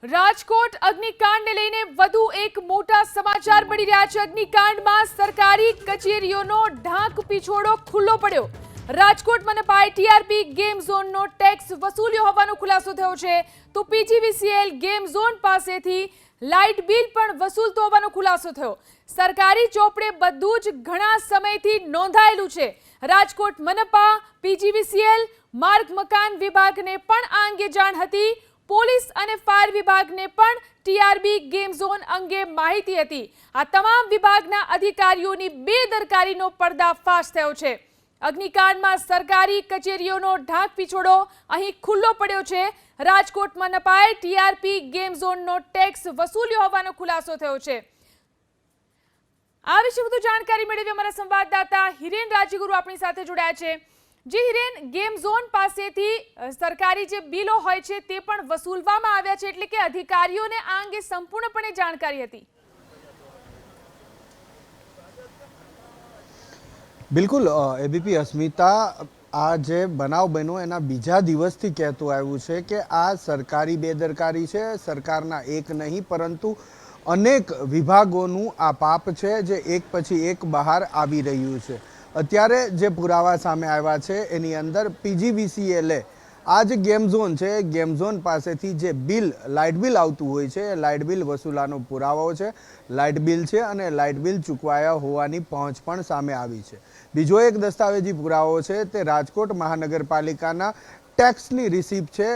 રાજકોટ અગ્નિકાંડને લઈને વધુ એક મોટા સમાચાર મળી રહ્યા છે। અગ્નિકાંડમાં સરકારી કચેરીઓનો ઢાંક પીછોડો ખુલ્લો પડ્યો। રાજકોટ મનપાએ ટીઆરપી ગેમ ઝોનનો ટેક્સ વસૂલ્યો હોવાનો ખુલાસો થયો છે, તો પીજીવીસીએલ ગેમ ઝોન પાસેથી લાઇટ બિલ પણ વસૂલતો હોવાનો ખુલાસો થયો। સરકારી ચોપડે બધું જ ઘણા સમયથી નોંધાયેલું છે। રાજકોટ મનપા, પીજીવીસીએલ, માર્ગ મકાન વિભાગને પણ આ અંગે જાણ હતી। પોલીસ અને ફાયર વિભાગને પણ ટીઆરબી ગેમ ઝોન અંગે માહિતી હતી। આ તમામ વિભાગના અધિકારીઓની બેદરકારીનો પર્દાફાશ થયો છે। અગ્નિકાંડમાં સરકારી કચેરીઓનો ઢાંક પીછોડો અહીં ખુલ્લો પડ્યો છે। રાજકોટ મનપાએ ટીઆરપી ગેમ ઝોનનો ટેક્સ વસૂલ્યો હોવાનો ખુલાસો થયો છે। આ વિશે વધુ જાણકારી મેળવી અમારા સંવાદદાતા હિરેન રાજ્યગુરુ આપણી સાથે જોડાયા છે। જી હિરેન, ગેમ ઝોન પાસેથી સરકારી જે બિલો હોય છે તે પણ વસૂલવામાં આવ્યા છે, એટલે કે અધિકારીઓને આ અંગે સંપૂર્ણપણે જાણકારી હતી। બિલકુલ એબીપી અસ્મિતા, આ જે બનાવ બન્યો એના બીજા દિવસથી કહેતું આવ્યું છે કે આ સરકારી બેદરકારી છે। સરકારના એક નહીં પરંતુ અનેક વિભાગોનું આ પાપ છે જે એક પછી એક બહાર આવી રહ્યું છે। અત્યારે જે પુરાવા સામે આવ્યા છે એની અંદર પીજીવીસીએલે આ જે ગેમ ઝોન છે, ગેમ ઝોન પાસેથી જે બિલ, લાઇટ બિલ આવતું હોય છે, એ લાઇટ બિલ વસૂલાનો પુરાવો છે। લાઇટ બિલ છે અને લાઇટ બિલ ચૂકવાયા હોવાની પહોંચ પણ સામે આવી છે। બીજો એક દસ્તાવેજી પુરાવો છે તે રાજકોટ મહાનગરપાલિકાના ટેક્સની રિસીપ્ટ છે।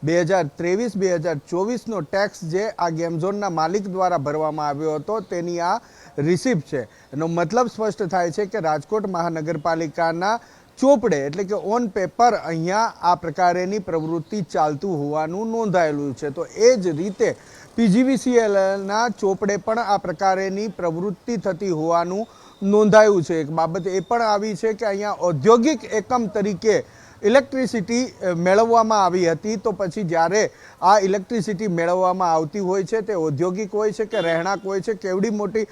2023-2024નો ટેક્સ જે આ ગેમ ઝોનના માલિક દ્વારા ભરવામાં આવ્યો હતો તેની આ રિસીપ્ટ છે। એનો મતલબ સ્પષ્ટ થાય છે કે રાજકોટ મહાનગરપાલિકાના ચોપડે એટલે કે ઓન પેપર અહીંયા આ પ્રકારેની પ્રવૃત્તિ ચાલતું હોવાનું નોંધાયેલું છે। તો એ જ રીતે પીજીવીસીએલના ચોપડે પણ આ પ્રકારેની પ્રવૃત્તિ થતી હોવાનું નોંધાયું છે। એક બાબત એ પણ આવી છે કે અહીંયા ઔદ્યોગિક એકમ તરીકે ઇલેક્ટ્રિસિટી મેળવવામાં આવી હતી, તો પછી જ્યારે આ ઇલેક્ટ્રિસિટી મેળવવામાં આવતી હોય છે તે ઔદ્યોગિક હોય છે કે રહેણાંક હોય છે, કેવડી મોટી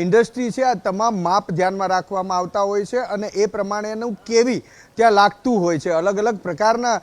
ઇન્ડસ્ટ્રી છે, આ તમામ માપ ધ્યાનમાં રાખવામાં આવતા હોય છે અને એ પ્રમાણેનું કેવી ત્યાં લાગતું હોય છે। અલગ અલગ પ્રકારના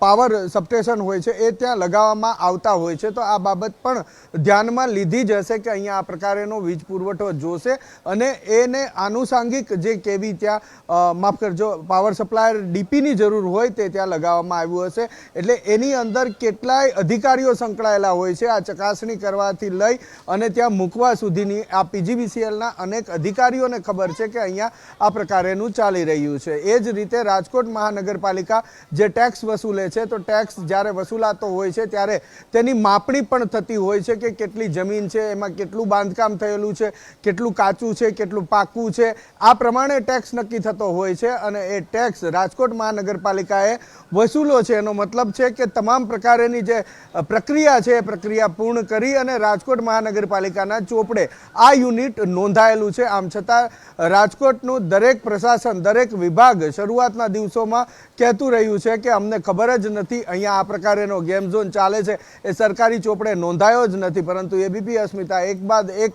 પાવર સબસ્ટેશન હોય છે એ ત્યાં લગાવવામાં આવતા હોય છે। તો આ બાબત પણ ધ્યાનમાં લીધી જ હશે કે અહીંયા આ પ્રકારેનો વીજ પુરવઠો જોશે અને એને આનુષાંગિક જે કેવી ત્યાં માફ કરજો પાવર સપ્લાયર ડીપીની જરૂર હોય તે ત્યાં લગાવવામાં આવ્યું હશે। એટલે એની અંદર કેટલાય અધિકારીઓ સંકળાયેલા હોય છે। આ ચકાસણી કરવાથી લઈ અને ત્યાં મૂકવા સુધીની આ પીજીવીસીએલના અનેક અધિકારીઓને ખબર છે કે અહીંયા આ પ્રકારેનું ચાલી રહ્યું છે। એ જ રીતે રાજકોટ મહાનગરપાલિકા જે ટેક્સ વસૂલે છે, તો ટેક્સ જ્યારે વસૂલાતો હોય છે ત્યારે તેની માપણી પણ થતી હોય છે કે કેટલી જમીન છે, એમાં કેટલું બાંધકામ થયેલું છે, કેટલું કાચું છે, કેટલું પાકું છે, આ પ્રમાણે ટેક્સ નક્કી થતો હોય છે અને એ ટેક્સ રાજકોટ મહાનગરપાલિકાએ વસૂલો છે। એનો મતલબ છે કે તમામ પ્રકારેની જે પ્રક્રિયા છે એ પ્રક્રિયા પૂર્ણ કરી અને રાજકોટ મહાનગરપાલિકાના ચોપડે આ યુનિટ નોંધાયેલું છે। આમ છતાં રાજકોટનું દરેક પ્રશાસન, દરેક વિભાગ શરૂઆતના દિવસોમાં કહેતું રહ્યું છે કે અમને ખબર જ નથી, અહીંયા આ પ્રકારેનો ગેમ ઝોન ચાલે છે, એ સરકારી ચોપડે નોંધાયો જ નથી। પરંતુ એબીપી અસ્મિતા એક બાદ એક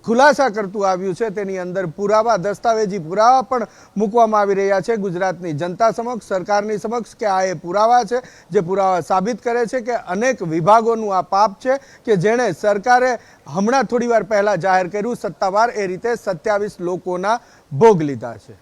ખુલાસા કરતું આવ્યું છે। તેની અંદર પુરાવા, દસ્તાવેજી પુરાવા પણ મૂકવામાં આવી રહ્યા છે ગુજરાતની જનતા સમક્ષ, સરકારની સમક્ષ કે આ એ પુરાવા છે જે પુરાવા સાબિત કરે છે કે અનેક વિભાગોનું આ પાપ છે કે જેણે સરકારે હમણાં થોડી વાર પહેલા જાહેર કર્યું સત્તાવાર એ રીતે 27 લોકોના ભોગ લીધા છે।